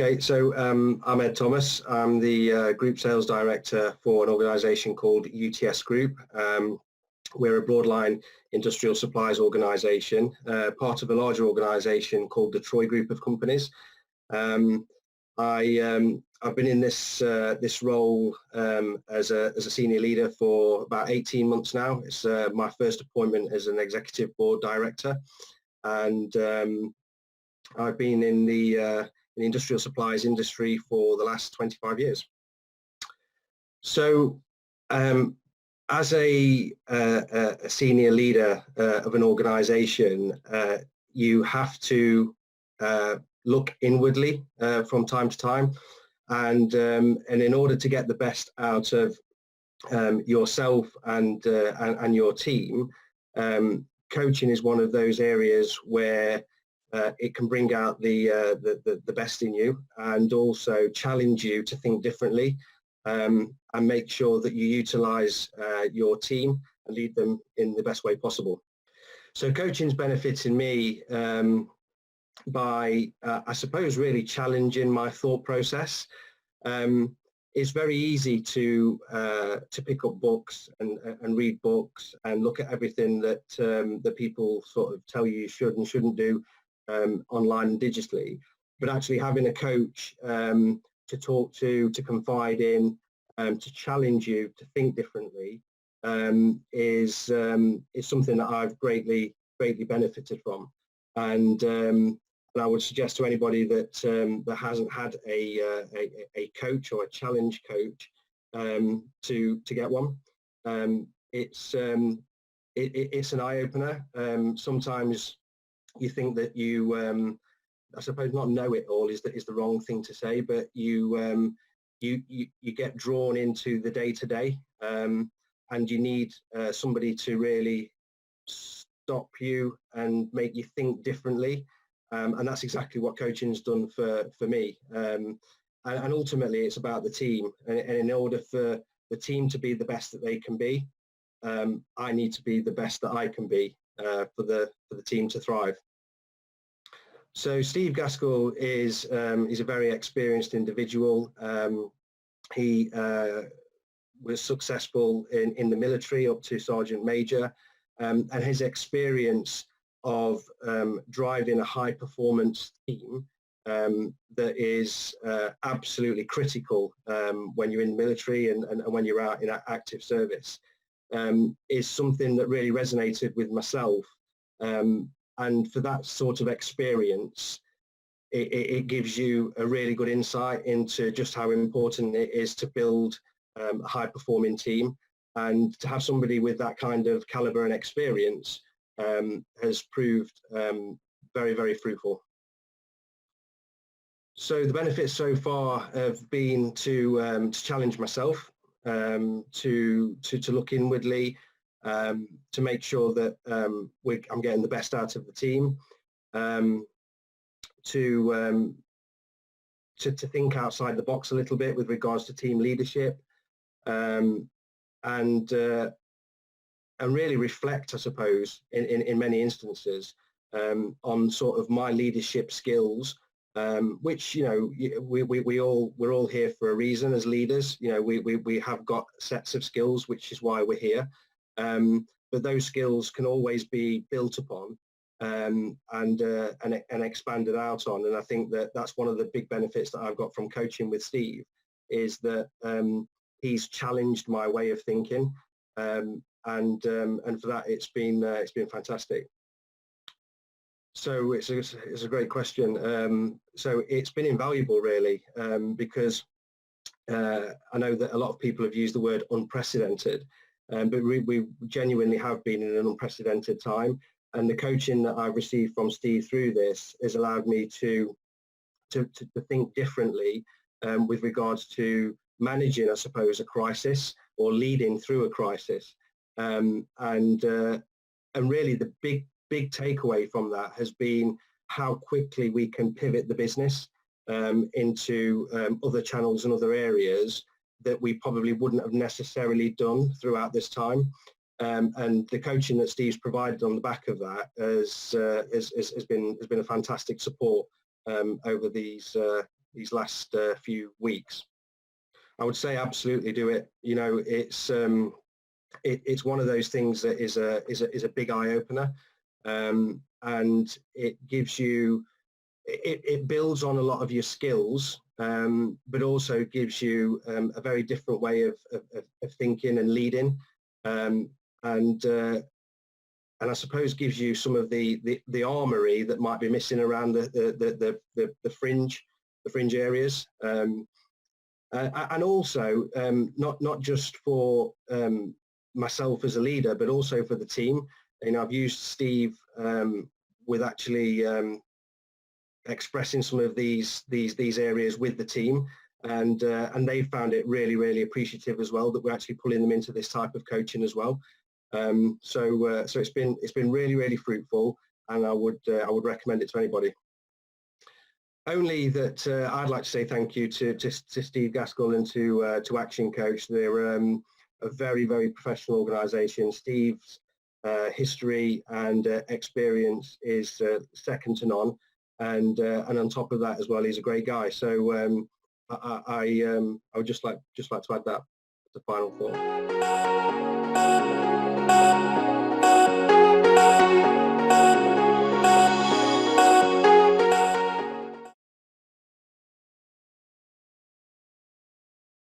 Okay, so I'm Ed Thomas. I'm the Group Sales Director for an organisation called UTS Group. We're a broadline industrial supplies organisation, part of a larger organisation called the Troy Group of Companies. I've been in this role as a senior leader for about 18 months now. It's my first appointment as an executive board director, and I've been in the industrial supplies industry for the last 25 years. So as a senior leader of an organisation, you have to look inwardly from time to time, and in order to get the best out of yourself and your team, coaching is one of those areas where it can bring out the best in you, and also challenge you to think differently, and make sure that you utilize your team and lead them in the best way possible. So coaching's benefiting me by, I suppose, really challenging my thought process. It's very easy to pick up books and read books and look at everything that that people sort of tell you should and shouldn't do online and digitally, but actually having a coach to talk to confide in, to challenge you to think differently is something that I've greatly benefited from, and I would suggest to anybody that that hasn't had a coach or a challenge coach to get one. It's an eye opener. Sometimes you think that you, I suppose, not know it all is the wrong thing to say, but you get drawn into the day to day, and you need somebody to really stop you and make you think differently, and that's exactly what coaching's done for me. And ultimately, it's about the team, and in order for the team to be the best that they can be, I need to be the best that I can be for the team to thrive. So Steve Gaskell is a very experienced individual. He was successful in the military up to Sergeant Major, and his experience of driving a high performance team that is absolutely critical when you're in the military and when you're out in active service is something that really resonated with myself. And for that sort of experience, it gives you a really good insight into just how important it is to build a high-performing team, and to have somebody with that kind of caliber and experience has proved very, very fruitful. So the benefits so far have been to challenge myself, to look inwardly, to make sure that I'm getting the best out of the team, to think outside the box a little bit with regards to team leadership, and really reflect, I suppose, in many instances, on sort of my leadership skills, which, you know, we're all here for a reason as leaders. You know, we have got sets of skills, which is why we're here. But those skills can always be built upon and expanded out on. And I think that that's one of the big benefits that I've got from coaching with Steve, is that he's challenged my way of thinking, and for that it's been fantastic. So it's a great question. So it's been invaluable, really, because I know that a lot of people have used the word unprecedented. But we genuinely have been in an unprecedented time, and the coaching that I've received from Steve through this has allowed me to think differently with regards to managing, I suppose, a crisis, or leading through a crisis, and really the big takeaway from that has been how quickly we can pivot the business into other channels and other areas that we probably wouldn't have necessarily done throughout this time, and the coaching that Steve's provided on the back of that has been a fantastic support over these last few weeks. I would say absolutely do it. You know, it's one of those things that is a big eye opener, and it gives you, it builds on a lot of your skills, but also gives you a very different way of thinking and leading, and I suppose gives you some of the armory that might be missing around the fringe areas, and also not just for myself as a leader, but also for the team. You know, I've used Steve with actually expressing some of these areas with the team, and they found it really appreciative as well that we're actually pulling them into this type of coaching as well. So it's been really fruitful, and I would recommend it to anybody. Only that I'd like to say thank you to Steve Gaskell and to Action Coach. They're a very professional organisation. Steve's history and experience is second to none, and on top of that as well, he's a great guy. So I would just like to add that as a final thought.